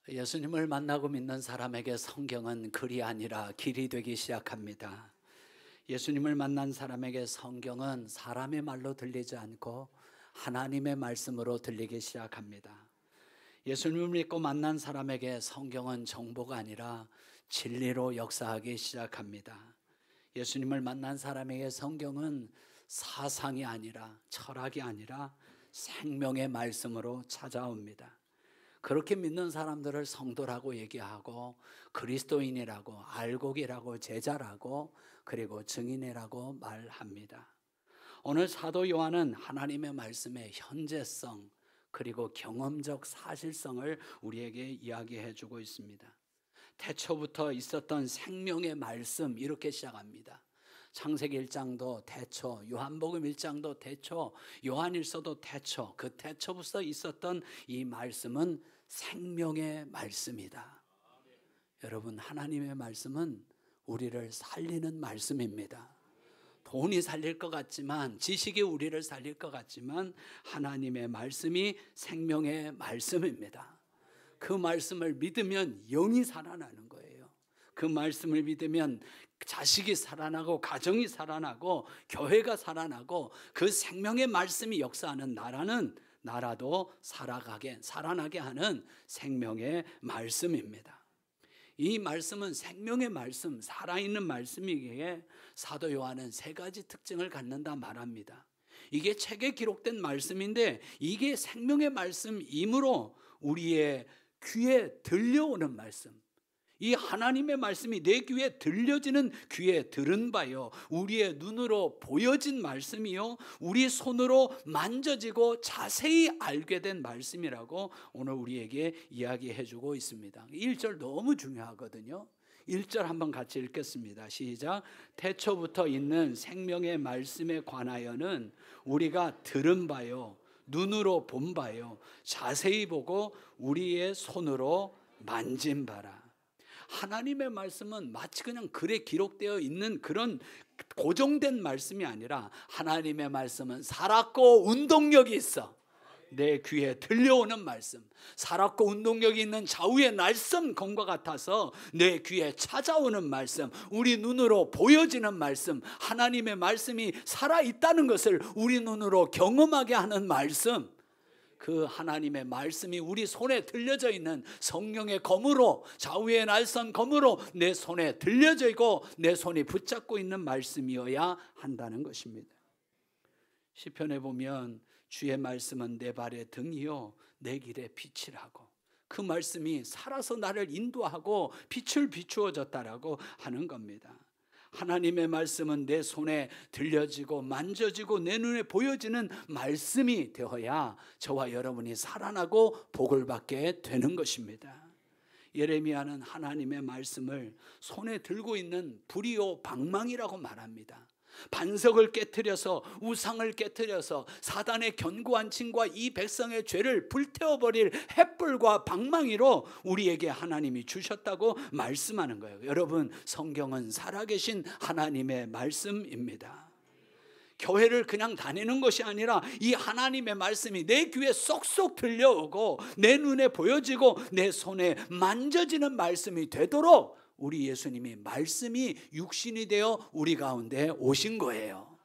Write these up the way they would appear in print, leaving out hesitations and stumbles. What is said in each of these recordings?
예수님을 만나고 믿는 사람에게 성경은 글이 아니라 길이 되기 시작합니다. 예수님을 만난 사람에게 성경은 사람의 말로 들리지 않고 하나님의 말씀으로 들리기 시작합니다. 예수님을 믿고 만난 사람에게 성경은 정보가 아니라 진리로 역사하기 시작합니다. 예수님을 만난 사람에게 성경은 사상이 아니라 철학이 아니라 생명의 말씀으로 찾아옵니다. 그렇게 믿는 사람들을 성도라고 얘기하고 그리스도인이라고, 알곡이라고, 제자라고, 그리고 증인이라고 말합니다. 오늘 사도 요한은 하나님의 말씀의 현재성 그리고 경험적 사실성을 우리에게 이야기해 주고 있습니다. 태초부터 있었던 생명의 말씀, 이렇게 시작합니다. 창세기 1장도 태초, 요한복음 1장도 태초, 요한일서도 태초, 그 태초부터 있었던 이 말씀은 생명의 말씀이다. 여러분, 하나님의 말씀은 우리를 살리는 말씀입니다. 돈이 살릴 것 같지만, 지식이 우리를 살릴 것 같지만 하나님의 말씀이 생명의 말씀입니다. 그 말씀을 믿으면 영이 살아나는 거예요. 그 말씀을 믿으면 자식이 살아나고 가정이 살아나고 교회가 살아나고 그 생명의 말씀이 역사하는 나라도 살아나게 하는 생명의 말씀입니다. 이 말씀은 생명의 말씀, 살아있는 말씀이기에 사도 요한은 세 가지 특징을 갖는다 말합니다. 이게 책에 기록된 말씀인데 이게 생명의 말씀이므로 우리의 귀에 들려오는 말씀, 이 하나님의 말씀이 내 귀에 들려지는, 귀에 들은 바요, 우리의 눈으로 보여진 말씀이요, 우리 손으로 만져지고 자세히 알게 된 말씀이라고 오늘 우리에게 이야기해 주고 있습니다. 1절 너무 중요하거든요. 1절 한번 같이 읽겠습니다. 시작. 태초부터 있는 생명의 말씀에 관하여는 우리가 들은 바요, 눈으로 본 바요, 자세히 보고 우리의 손으로 만진 바라. 하나님의 말씀은 마치 그냥 글에 기록되어 있는 그런 고정된 말씀이 아니라 하나님의 말씀은 살았고 운동력이 있어. 내 귀에 들려오는 말씀, 살았고 운동력이 있는 좌우의 날선 검과 같아서 내 귀에 찾아오는 말씀, 우리 눈으로 보여지는 말씀, 하나님의 말씀이 살아있다는 것을 우리 눈으로 경험하게 하는 말씀, 그 하나님의 말씀이 우리 손에 들려져 있는 성령의 검으로, 좌우의 날선 검으로 내 손에 들려져 있고 내 손이 붙잡고 있는 말씀이어야 한다는 것입니다. 시편에 보면 주의 말씀은 내 발의 등이요 내 길의 빛이라고, 그 말씀이 살아서 나를 인도하고 빛을 비추어졌다라고 하는 겁니다. 하나님의 말씀은 내 손에 들려지고 만져지고 내 눈에 보여지는 말씀이 되어야 저와 여러분이 살아나고 복을 받게 되는 것입니다. 예레미야는 하나님의 말씀을 손에 들고 있는 불이요 방망이라고 말합니다. 반석을 깨트려서, 우상을 깨트려서 사단의 견고한 칭과 이 백성의 죄를 불태워버릴 횃불과 방망이로 우리에게 하나님이 주셨다고 말씀하는 거예요. 여러분, 성경은 살아계신 하나님의 말씀입니다. 교회를 그냥 다니는 것이 아니라 이 하나님의 말씀이 내 귀에 쏙쏙 들려오고 내 눈에 보여지고 내 손에 만져지는 말씀이 되도록 우리 예수님이 말씀이 육신이 되어 우리 가운데 오신 거예요.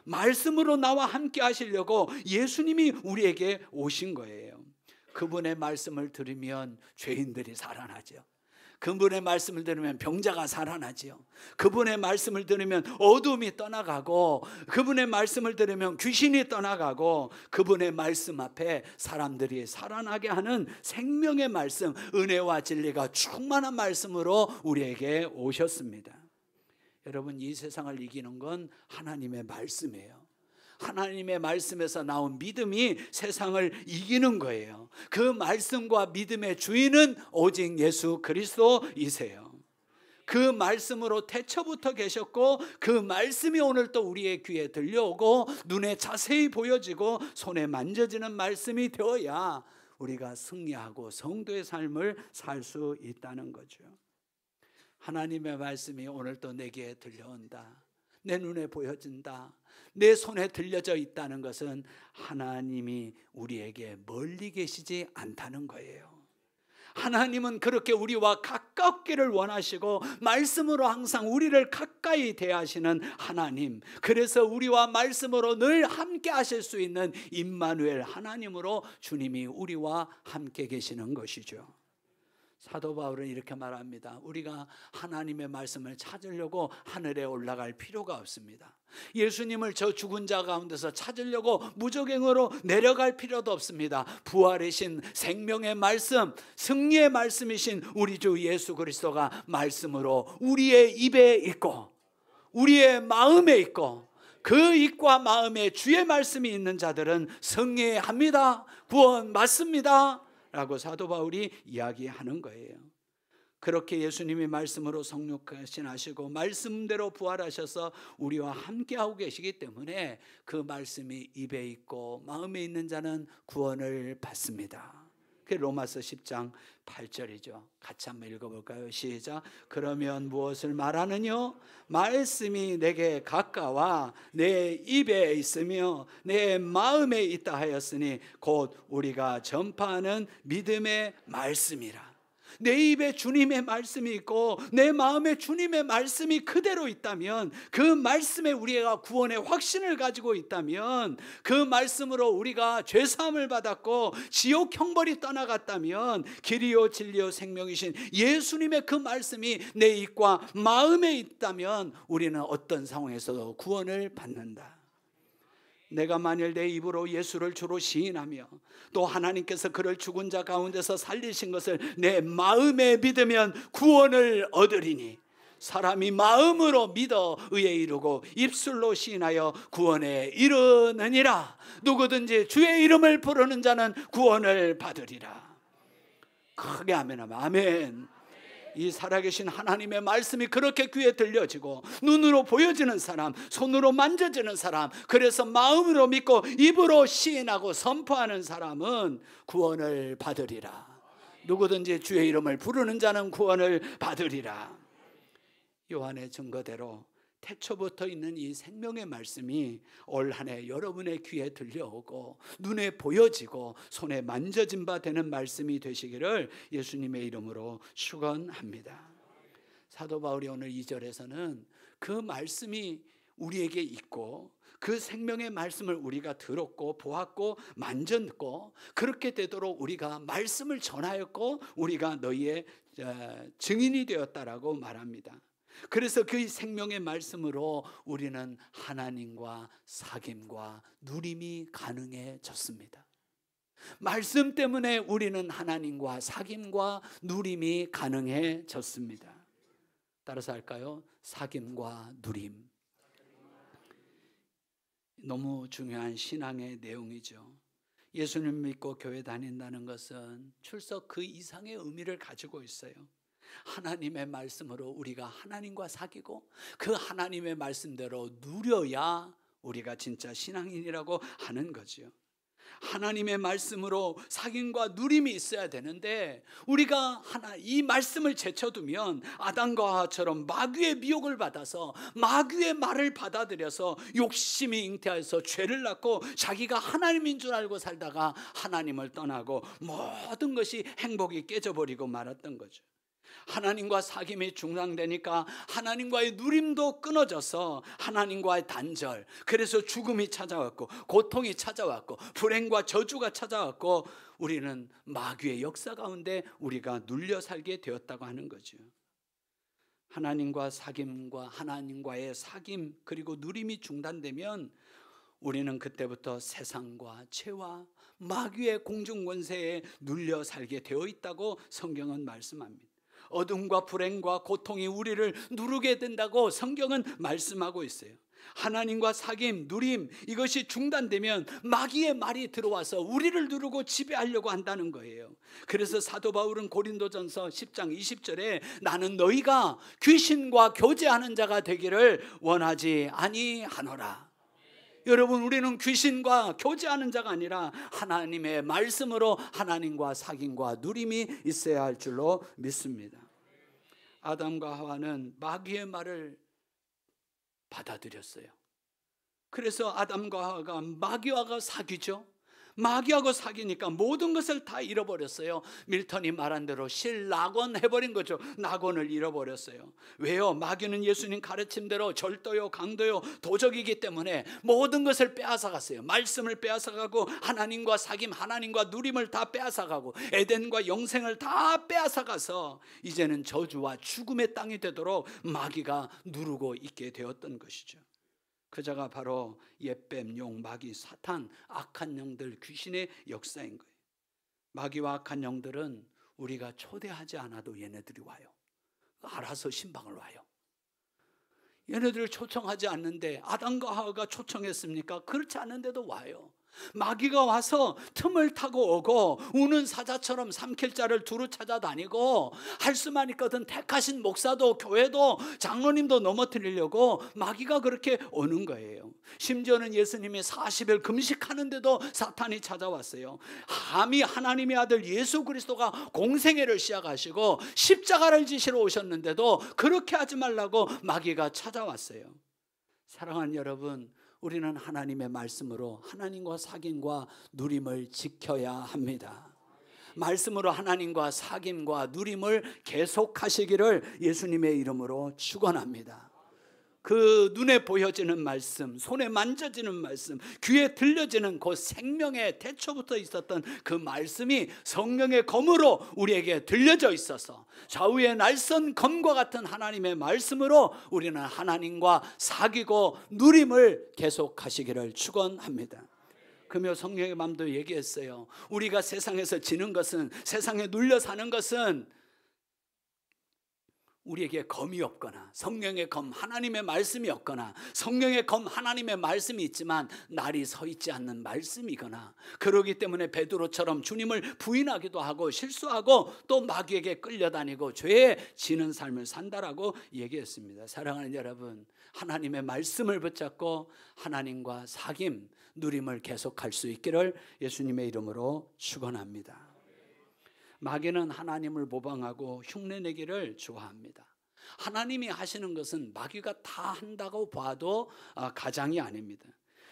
말씀으로 나와 함께 하시려고 예수님이 우리에게 오신 거예요. 그분의 말씀을 들으면 죄인들이 살아나죠. 그분의 말씀을 들으면 병자가 살아나죠. 그분의 말씀을 들으면 어둠이 떠나가고, 그분의 말씀을 들으면 귀신이 떠나가고, 그분의 말씀 앞에 사람들이 살아나게 하는 생명의 말씀, 은혜와 진리가 충만한 말씀으로 우리에게 오셨습니다. 여러분, 이 세상을 이기는 건 하나님의 말씀이에요. 하나님의 말씀에서 나온 믿음이 세상을 이기는 거예요. 그 말씀과 믿음의 주인은 오직 예수 그리스도이세요. 그 말씀으로 태초부터 계셨고 그 말씀이 오늘 또 우리의 귀에 들려오고 눈에 자세히 보여지고 손에 만져지는 말씀이 되어야 우리가 승리하고 성도의 삶을 살 수 있다는 거죠. 하나님의 말씀이 오늘 또 내게 들려온다, 내 눈에 보여진다, 내 손에 들려져 있다는 것은 하나님이 우리에게 멀리 계시지 않다는 거예요. 하나님은 그렇게 우리와 가깝기를 원하시고 말씀으로 항상 우리를 가까이 대하시는 하나님, 그래서 우리와 말씀으로 늘 함께 하실 수 있는 임마누엘 하나님으로 주님이 우리와 함께 계시는 것이죠. 사도 바울은 이렇게 말합니다. 우리가 하나님의 말씀을 찾으려고 하늘에 올라갈 필요가 없습니다. 예수님을 저 죽은 자 가운데서 찾으려고 무적행으로 내려갈 필요도 없습니다. 부활이신 생명의 말씀, 승리의 말씀이신 우리 주 예수 그리스도가 말씀으로 우리의 입에 있고 우리의 마음에 있고, 그 입과 마음에 주의 말씀이 있는 자들은 승리합니다. 구원 받습니다 라고 사도 바울이 이야기하는 거예요. 그렇게 예수님이 말씀으로 성육하시고 말씀대로 부활하셔서 우리와 함께하고 계시기 때문에 그 말씀이 입에 있고 마음에 있는 자는 구원을 받습니다. 그게 로마서 10장 8절이죠. 같이 한번 읽어볼까요? 시작. 그러면 무엇을 말하느냐? 말씀이 내게 가까워 내 입에 있으며 내 마음에 있다 하였으니 곧 우리가 전파하는 믿음의 말씀이라. 내 입에 주님의 말씀이 있고 내 마음에 주님의 말씀이 그대로 있다면, 그 말씀에 우리가 구원의 확신을 가지고 있다면, 그 말씀으로 우리가 죄사함을 받았고 지옥 형벌이 떠나갔다면, 길이요 진리요 생명이신 예수님의 그 말씀이 내 입과 마음에 있다면 우리는 어떤 상황에서도 구원을 받는다. 내가 만일 내 입으로 예수를 주로 시인하며 또 하나님께서 그를 죽은 자 가운데서 살리신 것을 내 마음에 믿으면 구원을 얻으리니, 사람이 마음으로 믿어 의에 이르고 입술로 시인하여 구원에 이르느니라. 누구든지 주의 이름을 부르는 자는 구원을 받으리라. 크게 아멘하면 아멘. 이 살아계신 하나님의 말씀이 그렇게 귀에 들려지고 눈으로 보여지는 사람, 손으로 만져지는 사람, 그래서 마음으로 믿고 입으로 시인하고 선포하는 사람은 구원을 받으리라. 누구든지 주의 이름을 부르는 자는 구원을 받으리라. 요한의 증거대로 태초부터 있는 이 생명의 말씀이 올 한 해 여러분의 귀에 들려오고 눈에 보여지고 손에 만져진 바 되는 말씀이 되시기를 예수님의 이름으로 축원합니다. 사도 바울이 오늘 2절에서는 그 말씀이 우리에게 있고 그 생명의 말씀을 우리가 들었고 보았고 만졌고, 그렇게 되도록 우리가 말씀을 전하였고 우리가 너희의 증인이 되었다라고 말합니다. 그래서 그 생명의 말씀으로 우리는 하나님과 사귐과 누림이 가능해졌습니다. 말씀 때문에 우리는 하나님과 사귐과 누림이 가능해졌습니다. 따라서 할까요? 사귐과 누림. 너무 중요한 신앙의 내용이죠. 예수님 믿고 교회 다닌다는 것은 출석 그 이상의 의미를 가지고 있어요. 하나님의 말씀으로 우리가 하나님과 사귀고 그 하나님의 말씀대로 누려야 우리가 진짜 신앙인이라고 하는 거죠. 하나님의 말씀으로 사귐과 누림이 있어야 되는데, 우리가 이 말씀을 제쳐두면 아담과 하와처럼 마귀의 미혹을 받아서 마귀의 말을 받아들여서 욕심이 잉태해서 죄를 낳고 자기가 하나님인 줄 알고 살다가 하나님을 떠나고 모든 것이 행복이 깨져버리고 말았던 거죠. 하나님과 사귐이 중단되니까 하나님과의 누림도 끊어져서 하나님과의 단절, 그래서 죽음이 찾아왔고 고통이 찾아왔고 불행과 저주가 찾아왔고 우리는 마귀의 역사 가운데 우리가 눌려 살게 되었다고 하는 거죠. 하나님과 사귐과 하나님과의 사귐 그리고 누림이 중단되면 우리는 그때부터 세상과 죄와 마귀의 공중권세에 눌려 살게 되어 있다고 성경은 말씀합니다. 어둠과 불행과 고통이 우리를 누르게 된다고 성경은 말씀하고 있어요. 하나님과 사귐, 누림, 이것이 중단되면 마귀의 말이 들어와서 우리를 누르고 지배하려고 한다는 거예요. 그래서 사도 바울은 고린도전서 10장 20절에 나는 너희가 귀신과 교제하는 자가 되기를 원하지 아니하노라. 여러분, 우리는 귀신과 교제하는 자가 아니라 하나님의 말씀으로 하나님과 사귐과 누림이 있어야 할 줄로 믿습니다. 아담과 하와는 마귀의 말을 받아들였어요. 그래서 아담과 하와가 마귀와 사귀죠. 마귀하고 사귀니까 모든 것을 다 잃어버렸어요. 밀턴이 말한 대로 실낙원 해버린 거죠. 낙원을 잃어버렸어요. 왜요? 마귀는 예수님 가르침대로 절도요, 강도요, 도적이기 때문에 모든 것을 빼앗아갔어요. 말씀을 빼앗아가고 하나님과 사귐, 하나님과 누림을 다 빼앗아가고 에덴과 영생을 다 빼앗아가서 이제는 저주와 죽음의 땅이 되도록 마귀가 누르고 있게 되었던 것이죠. 그자가 바로 옛뱀, 용, 마귀, 사탄, 악한 영들, 귀신의 역사인 거예요. 마귀와 악한 영들은 우리가 초대하지 않아도 얘네들이 와요. 알아서 신방을 와요. 얘네들을 초청하지 않는데 아담과 하와가 초청했습니까? 그렇지 않은데도 와요. 마귀가 와서 틈을 타고 오고 우는 사자처럼 삼킬 자를 두루 찾아다니고 할 수만 있거든 택하신 목사도 교회도 장로님도 넘어뜨리려고 마귀가 그렇게 오는 거예요. 심지어는 예수님이 40일 금식하는데도 사탄이 찾아왔어요. 감히 하나님의 아들 예수 그리스도가 공생애를 시작하시고 십자가를 지시러 오셨는데도 그렇게 하지 말라고 마귀가 찾아왔어요. 사랑하는 여러분, 우리는 하나님의 말씀으로 하나님과 사귐과 누림을 지켜야 합니다. 말씀으로 하나님과 사귐과 누림을 계속하시기를 예수님의 이름으로 축원합니다. 그 눈에 보여지는 말씀, 손에 만져지는 말씀, 귀에 들려지는 그 생명의 태초부터 있었던 그 말씀이 성령의 검으로 우리에게 들려져 있어서 좌우의 날선 검과 같은 하나님의 말씀으로 우리는 하나님과 사귀고 누림을 계속하시기를 축원합니다. 그러며 성령의 마음도 얘기했어요. 우리가 세상에서 지는 것은, 세상에 눌려 사는 것은 우리에게 검이 없거나 성령의 검 하나님의 말씀이 없거나 성령의 검 하나님의 말씀이 있지만 날이 서 있지 않는 말씀이거나, 그러기 때문에 베드로처럼 주님을 부인하기도 하고 실수하고 또 마귀에게 끌려다니고 죄에 지는 삶을 산다라고 얘기했습니다. 사랑하는 여러분, 하나님의 말씀을 붙잡고 하나님과 사귐 누림을 계속할 수 있기를 예수님의 이름으로 축원합니다. 마귀는 하나님을 모방하고 흉내내기를 좋아합니다. 하나님이 하시는 것은 마귀가 다 한다고 봐도 가장이 아닙니다.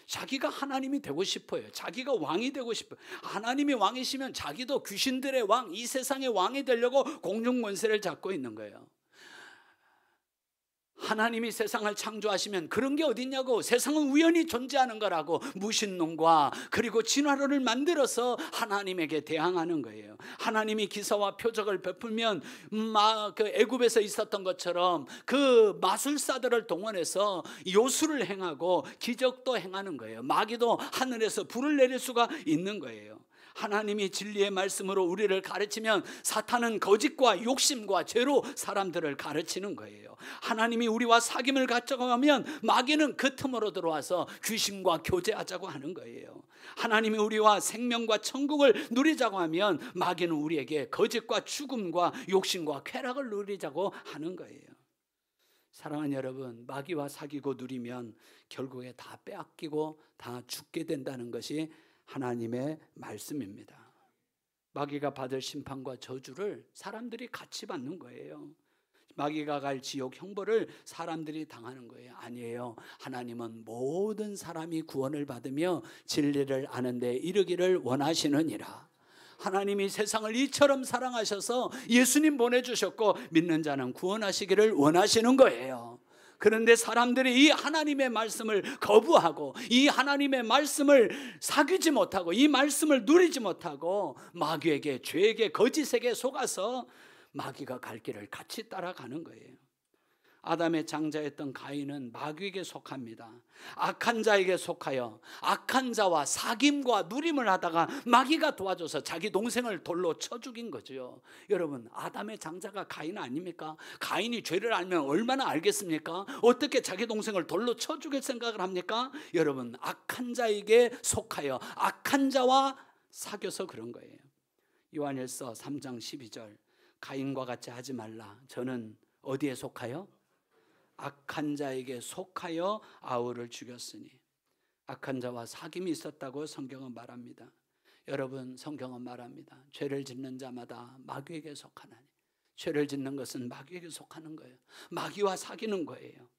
자기가 하나님이 되고 싶어요. 자기가 왕이 되고 싶어요. 하나님이 왕이시면 자기도 귀신들의 왕, 이 세상의 왕이 되려고 공중 권세를 잡고 있는 거예요. 하나님이 세상을 창조하시면 그런 게 어딨냐고, 세상은 우연히 존재하는 거라고 무신론과 그리고 진화론을 만들어서 하나님에게 대항하는 거예요. 하나님이 기사와 표적을 베풀면 그 애굽에서 있었던 것처럼 그 마술사들을 동원해서 요술을 행하고 기적도 행하는 거예요. 마귀도 하늘에서 불을 내릴 수가 있는 거예요. 하나님이 진리의 말씀으로 우리를 가르치면 사탄은 거짓과 욕심과 죄로 사람들을 가르치는 거예요. 하나님이 우리와 사귐을 갖자고 하면 마귀는 그 틈으로 들어와서 귀신과 교제하자고 하는 거예요. 하나님이 우리와 생명과 천국을 누리자고 하면 마귀는 우리에게 거짓과 죽음과 욕심과 쾌락을 누리자고 하는 거예요. 사랑하는 여러분, 마귀와 사귀고 누리면 결국에 다 빼앗기고 다 죽게 된다는 것이 하나님의 말씀입니다. 마귀가 받을 심판과 저주를 사람들이 같이 받는 거예요. 마귀가 갈 지옥 형벌을 사람들이 당하는 거예요. 아니에요. 하나님은 모든 사람이 구원을 받으며 진리를 아는 데 이르기를 원하시느니라. 하나님이 세상을 이처럼 사랑하셔서 예수님 보내주셨고 믿는 자는 구원하시기를 원하시는 거예요. 그런데 사람들이 이 하나님의 말씀을 거부하고 이 하나님의 말씀을 사귀지 못하고 이 말씀을 누리지 못하고 마귀에게, 죄에게, 거짓에게 속아서 마귀가 갈 길을 같이 따라가는 거예요. 아담의 장자였던 가인은 마귀에게 속합니다. 악한 자에게 속하여 악한 자와 사귐과 누림을 하다가 마귀가 도와줘서 자기 동생을 돌로 쳐 죽인 거죠. 여러분, 아담의 장자가 가인 아닙니까? 가인이 죄를 알면 얼마나 알겠습니까? 어떻게 자기 동생을 돌로 쳐 죽일 생각을 합니까? 여러분, 악한 자에게 속하여 악한 자와 사귀어서 그런 거예요. 요한일서 3장 12절, 가인과 같이 하지 말라. 저는 어디에 속하여? 악한 자에게 속하여 아우를 죽였으니. 악한 자와 사귐이 있었다고 성경은 말합니다. 여러분, 성경은 말합니다. 죄를 짓는 자마다 마귀에게 속하나니. 죄를 짓는 것은 마귀에게 속하는 거예요. 마귀와 사귀는 거예요.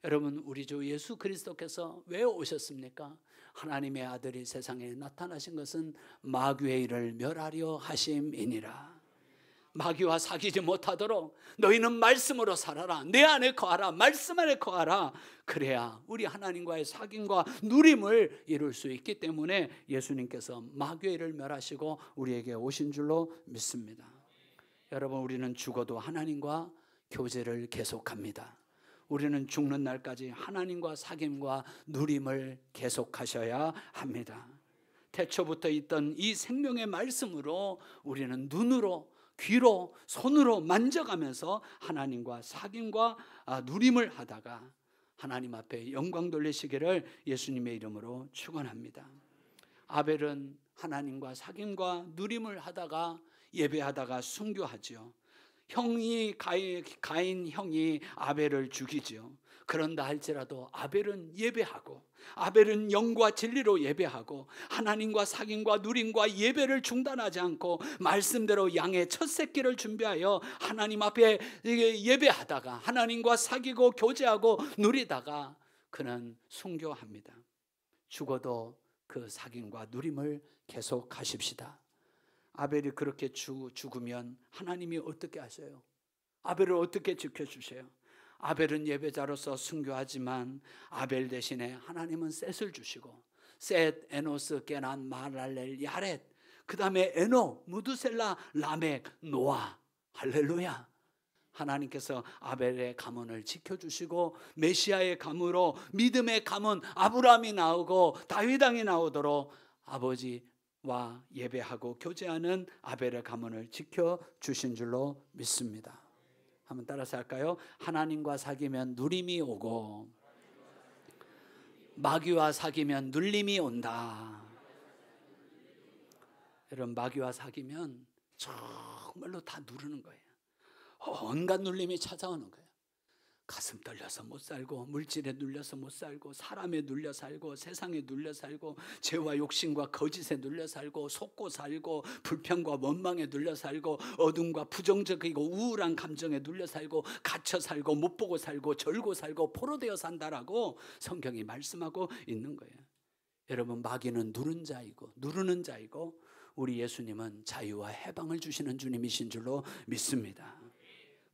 여러분, 우리 주 예수 그리스도께서 왜 오셨습니까? 하나님의 아들이 세상에 나타나신 것은 마귀의 일을 멸하려 하심이니라. 마귀와 사귀지 못하도록 너희는 말씀으로 살아라. 내 안에 거하라. 말씀 안에 거하라. 그래야 우리 하나님과의 사귐과 누림을 이룰 수 있기 때문에 예수님께서 마귀의 일을 멸하시고 우리에게 오신 줄로 믿습니다. 여러분, 우리는 죽어도 하나님과 교제를 계속합니다. 우리는 죽는 날까지 하나님과 사귐과 누림을 계속하셔야 합니다. 태초부터 있던 이 생명의 말씀으로 우리는 눈으로, 귀로, 손으로 만져가면서 하나님과 사귐과 누림을 하다가 하나님 앞에 영광 돌리시기를 예수님의 이름으로 축원합니다. 아벨은 하나님과 사귐과 누림을 하다가 예배하다가 순교하지요. 가인 형이 아벨을 죽이지요. 그런다 할지라도 아벨은 예배하고, 아벨은 영과 진리로 예배하고, 하나님과 사귐과 누림과 예배를 중단하지 않고 말씀대로 양의 첫 새끼를 준비하여 하나님 앞에 예배하다가 하나님과 사귀고 교제하고 누리다가 그는 순교합니다. 죽어도 그 사귐과 누림을 계속하십시다. 아벨이 그렇게 죽으면 하나님이 어떻게 하셔요? 아벨을 어떻게 지켜주세요? 아벨은 예배자로서 순교하지만 아벨 대신에 하나님은 셋을 주시고, 셋, 에노스, 게난, 마랄렐, 야렛, 그 다음에 에노, 무두셀라, 라멕, 노아. 할렐루야. 하나님께서 아벨의 가문을 지켜주시고 메시아의 가문으로 믿음의 가문 아브라함이 나오고 다윗 왕이 나오도록 아버지와 예배하고 교제하는 아벨의 가문을 지켜주신 줄로 믿습니다. 한번 따라서 할까요? 하나님과 사귀면 누림이 오고 마귀와 사귀면 눌림이 온다. 여러분, 마귀와 사귀면 정말로 다 누르는 거예요. 온갖 눌림이 찾아오는 거예요. 가슴 떨려서 못 살고, 물질에 눌려서 못 살고, 사람에 눌려 살고, 세상에 눌려 살고, 죄와 욕심과 거짓에 눌려 살고, 속고 살고, 불평과 원망에 눌려 살고, 어둠과 부정적이고 우울한 감정에 눌려 살고, 갇혀 살고, 못 보고 살고, 절고 살고, 포로되어 산다라고 성경이 말씀하고 있는 거예요. 여러분, 마귀는 누른 자이고 누르는 자이고 우리 예수님은 자유와 해방을 주시는 주님이신 줄로 믿습니다.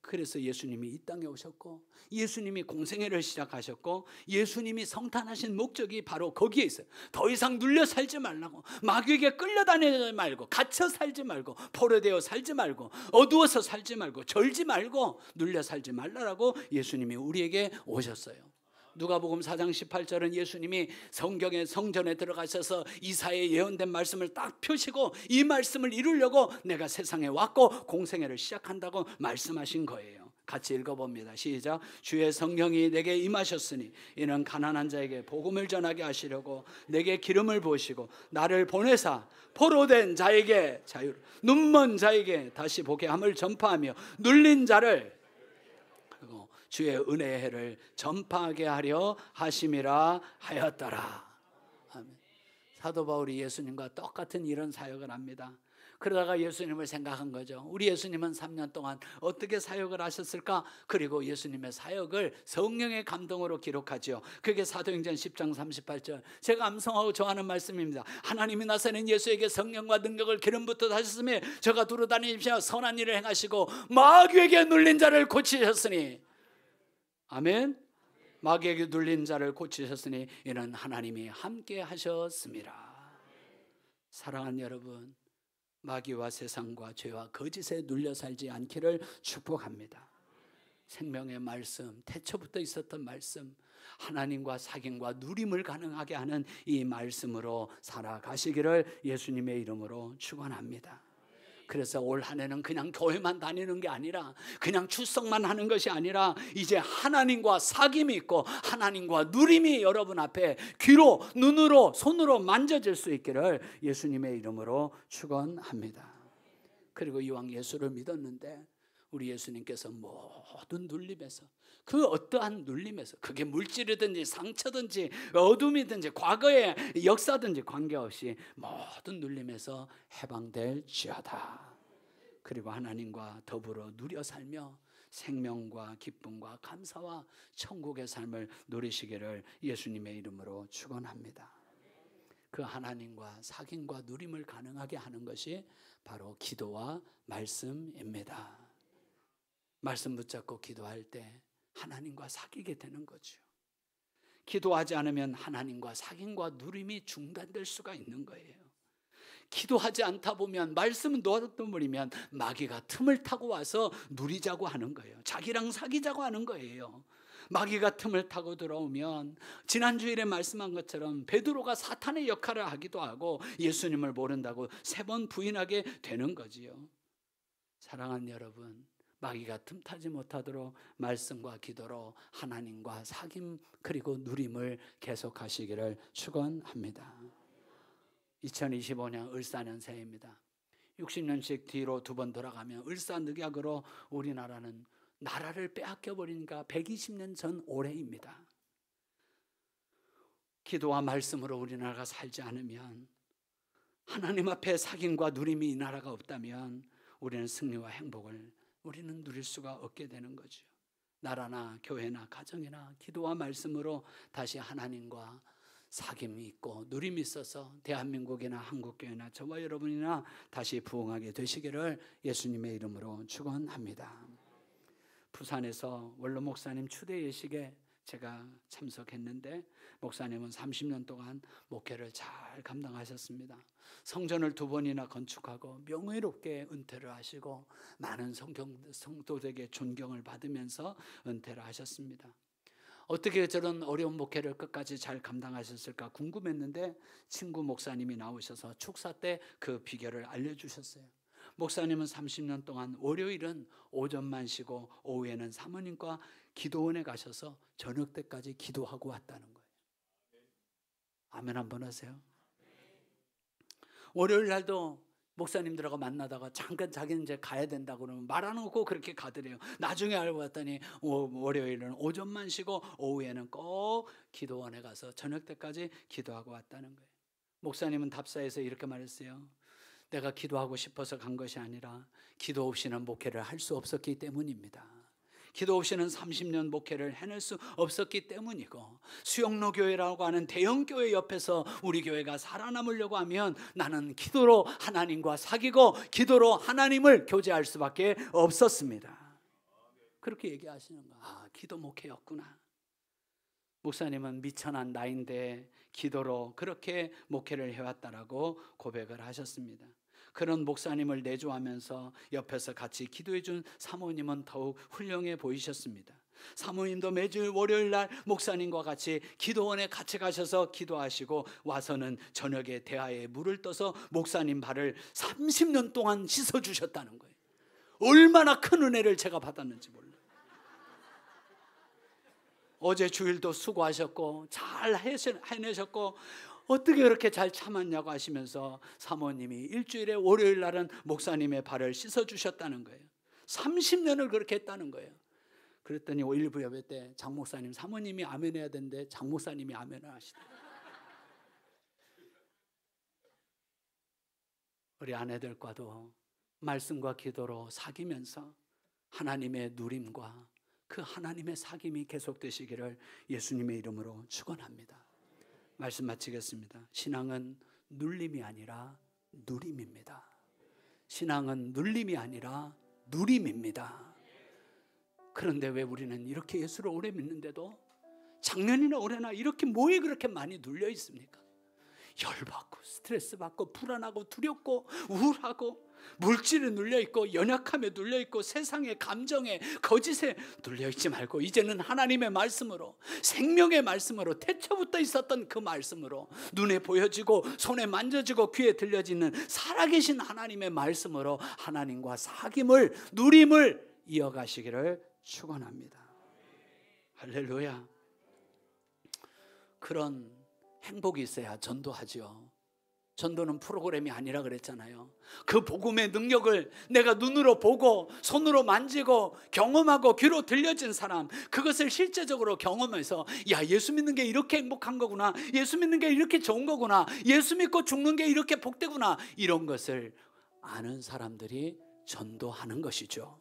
그래서 예수님이 이 땅에 오셨고, 예수님이 공생애를 시작하셨고, 예수님이 성탄하신 목적이 바로 거기에 있어요. 더 이상 눌려 살지 말라고, 마귀에게 끌려다니지 말고, 갇혀 살지 말고, 포로되어 살지 말고, 어두워서 살지 말고, 절지 말고, 눌려 살지 말라라고 예수님이 우리에게 오셨어요. 누가복음 4장 18절은 예수님이 성경의 성전에 들어가셔서 이사야의 예언된 말씀을 딱 펴시고 이 말씀을 이루려고 내가 세상에 왔고 공생애를 시작한다고 말씀하신 거예요. 같이 읽어봅니다. 시작. 주의 성령이 내게 임하셨으니 이는 가난한 자에게 복음을 전하게 하시려고 내게 기름을 부으시고 나를 보내사 포로된 자에게 자유를, 눈먼 자에게 다시 보게 함을 전파하며 눌린 자를 주의 은혜의 해를 전파하게 하려 하심이라 하였더라. 아멘. 사도 바울이 예수님과 똑같은 이런 사역을 합니다. 그러다가 예수님을 생각한 거죠. 우리 예수님은 3년 동안 어떻게 사역을 하셨을까? 그리고 예수님의 사역을 성령의 감동으로 기록하죠. 그게 사도행전 10장 38절. 제가 암송하고 좋아하는 말씀입니다. 하나님이 나사렛 예수에게 성령과 능력을 기름 부터 하셨으며 저가 두루다니시며 선한 일을 행하시고 마귀에게 눌린 자를 고치셨으니, 아멘. 마귀에게 눌린 자를 고치셨으니 이는 하나님이 함께 하셨습니다. 사랑하는 여러분, 마귀와 세상과 죄와 거짓에 눌려 살지 않기를 축복합니다. 생명의 말씀, 태초부터 있었던 말씀, 하나님과 사귐과 누림을 가능하게 하는 이 말씀으로 살아가시기를 예수님의 이름으로 축원합니다. 그래서 올 한 해는 그냥 교회만 다니는 게 아니라, 그냥 출석만 하는 것이 아니라 이제 하나님과 사귐이 있고 하나님과 누림이 여러분 앞에 귀로, 눈으로, 손으로 만져질 수 있기를 예수님의 이름으로 축원합니다. 그리고 이왕 예수를 믿었는데 우리 예수님께서 모든 눌림에서, 그 어떠한 눌림에서, 그게 물질이든지 상처든지 어둠이든지 과거의 역사든지 관계없이 모든 눌림에서 해방될지어다. 그리고 하나님과 더불어 누려 살며 생명과 기쁨과 감사와 천국의 삶을 누리시기를 예수님의 이름으로 축원합니다. 그 하나님과 사귐과 누림을 가능하게 하는 것이 바로 기도와 말씀입니다. 말씀 붙잡고 기도할 때 하나님과 사귀게 되는 거죠. 기도하지 않으면 하나님과 사귐과 누림이 중단될 수가 있는 거예요. 기도하지 않다 보면, 말씀은 놓아버리면 마귀가 틈을 타고 와서 누리자고 하는 거예요. 자기랑 사귀자고 하는 거예요. 마귀가 틈을 타고 들어오면 지난주일에 말씀한 것처럼 베드로가 사탄의 역할을 하기도 하고 예수님을 모른다고 3번 부인하게 되는 거지요. 사랑하는 여러분, 마귀가 틈타지 못하도록 말씀과 기도로 하나님과 사귐 그리고 누림을 계속하시기를 축원합니다. 2025년 을사년 새해입니다. 60년씩 뒤로 2번 돌아가면 을사늑약으로 우리나라는 나라를 빼앗겨 버리니까 120년 전 올해입니다. 기도와 말씀으로 우리나라가 살지 않으면, 하나님 앞에 사귐과 누림이 이 나라가 없다면 우리는 승리와 행복을 우리는 누릴 수가 없게 되는 거죠. 나라나 교회나 가정이나 기도와 말씀으로 다시 하나님과 사귐이 있고 누림이 있어서 대한민국이나 한국교회나 저와 여러분이나 다시 부흥하게 되시기를 예수님의 이름으로 축원합니다. 부산에서 원로 목사님 추대 예식에 제가 참석했는데, 목사님은 30년 동안 목회를 잘 감당하셨습니다. 성전을 2번이나 건축하고 명예롭게 은퇴를 하시고 많은 성도들에게 존경을 받으면서 은퇴를 하셨습니다. 어떻게 저런 어려운 목회를 끝까지 잘 감당하셨을까 궁금했는데 친구 목사님이 나오셔서 축사 때 그 비결을 알려주셨어요. 목사님은 30년 동안 월요일은 오전만 쉬고 오후에는 사모님과 기도원에 가셔서 저녁 때까지 기도하고 왔다는 거예요. 아멘 한번 하세요. 월요일 날도 목사님들하고 만나다가 잠깐 자기는 이제 가야 된다고 그러면 말 안 하고 그렇게 가더래요. 나중에 알고 봤더니 월요일은 오전만 쉬고 오후에는 꼭 기도원에 가서 저녁 때까지 기도하고 왔다는 거예요. 목사님은 답사에서 이렇게 말했어요. 내가 기도하고 싶어서 간 것이 아니라 기도 없이는 목회를 할 수 없었기 때문입니다. 기도 없이는 30년 목회를 해낼 수 없었기 때문이고, 수영로 교회라고 하는 대형 교회 옆에서 우리 교회가 살아남으려고 하면 나는 기도로 하나님과 사귀고 기도로 하나님을 교제할 수밖에 없었습니다. 그렇게 얘기하시는 거야. 아, 기도 목회였구나. 목사님은 미천한 나이인데 기도로 그렇게 목회를 해왔다라고 고백을 하셨습니다. 그런 목사님을 내조하면서 옆에서 같이 기도해 준 사모님은 더욱 훌륭해 보이셨습니다. 사모님도 매주 월요일 날 목사님과 같이 기도원에 같이 가셔서 기도하시고 와서는 저녁에 대야에 물을 떠서 목사님 발을 30년 동안 씻어주셨다는 거예요. 얼마나 큰 은혜를 제가 받았는지 몰라요. 어제 주일도 수고하셨고 잘 해내셨고 어떻게 그렇게 잘 참았냐고 하시면서 사모님이 일주일에 월요일 날은 목사님의 발을 씻어주셨다는 거예요. 30년을 그렇게 했다는 거예요. 그랬더니 일부 예배 때 장 목사님, 사모님이 아멘 해야 되는데 장 목사님이 아멘을 하시더라고요. 우리 아내들과도 말씀과 기도로 사귀면서 하나님의 누림과 그 하나님의 사귐이 계속되시기를 예수님의 이름으로 축원합니다. 말씀 마치겠습니다. 신앙은 눌림이 아니라 누림입니다. 신앙은 눌림이 아니라 누림입니다. 그런데 왜 우리는 이렇게 예수를 오래 믿는데도 작년이나 올해나 이렇게 뭐에 그렇게 많이 눌려 있습니까? 열받고 스트레스 받고 불안하고 두렵고 우울하고 물질에 눌려있고 연약함에 눌려있고 세상의 감정에 거짓에 눌려있지 말고 이제는 하나님의 말씀으로, 생명의 말씀으로, 태초부터 있었던 그 말씀으로, 눈에 보여지고 손에 만져지고 귀에 들려지는 살아계신 하나님의 말씀으로 하나님과 사귐을, 누림을 이어가시기를 축원합니다. 할렐루야. 그런 행복이 있어야 전도하죠. 전도는 프로그램이 아니라 그랬잖아요. 그 복음의 능력을 내가 눈으로 보고 손으로 만지고 경험하고 귀로 들려진 사람, 그것을 실제적으로 경험해서 야, 예수 믿는 게 이렇게 행복한 거구나, 예수 믿는 게 이렇게 좋은 거구나, 예수 믿고 죽는 게 이렇게 복되구나, 이런 것을 아는 사람들이 전도하는 것이죠.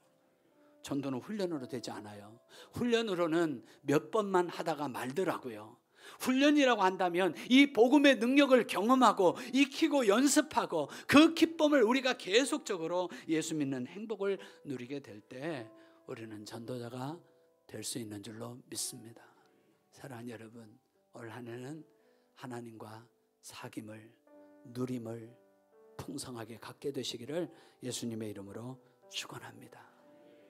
전도는 훈련으로 되지 않아요. 훈련으로는 몇 번만 하다가 말더라고요. 훈련이라고 한다면 이 복음의 능력을 경험하고 익히고 연습하고 그 기쁨을 우리가 계속적으로 예수 믿는 행복을 누리게 될 때 우리는 전도자가 될 수 있는 줄로 믿습니다. 사랑하는 여러분, 올 한 해는 하나님과 사귐을, 누림을 풍성하게 갖게 되시기를 예수님의 이름으로 축원합니다.